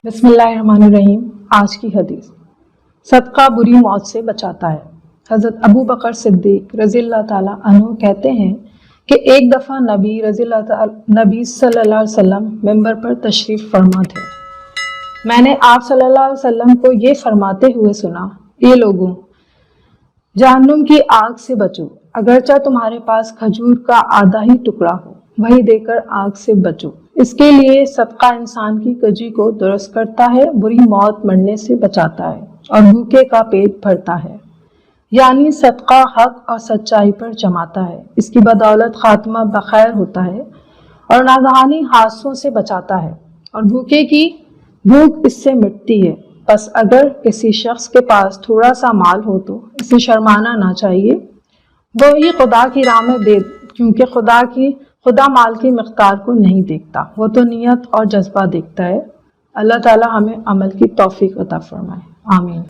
بسم اللہ الرحمن الرحیم۔ آج کی حدیث، صدقہ بری موت سے بچاتا ہے۔ حضرت ابو بکر صدیق رضی اللہ تعالیٰ عنہ کہتے ہیں کہ ایک دفعہ نبی صلی اللہ علیہ وسلم ممبر پر تشریف فرما تھے۔ میں نے آپ صلی اللہ علیہ وسلم کو یہ فرماتے ہوئے سنا، اے لوگوں، جہنم کی آگ سے بچو، اگرچہ تمہارے پاس کھجور کا آدھا ہی ٹکڑا ہو، وہی دے کر آگ سے بچو۔ اس کے لیے صدقہ انسان کی کجی کو درست کرتا ہے، بری موت مرنے سے بچاتا ہے اور بھوکے کا پیٹ بھرتا ہے، یعنی صدقہ حق اور سچائی پر جماتا ہے۔ اس کی بدولت خاتمہ بخیر ہوتا ہے اور ناگہانی حادثوں سے بچاتا ہے، اور بھوکے کی بھوک اس سے مٹتی ہے۔ بس اگر کسی شخص کے پاس تھوڑا سا مال ہو تو اسے شرمانا نہ چاہیے، وہی خدا کی راہ میں دے، کیونکہ خدا مال کی مقدار کو نہیں دیکھتا، وہ تو نیت اور جذبہ دیکھتا ہے۔ اللہ تعالی ہمیں عمل کی توفیق عطا فرمائے، آمین۔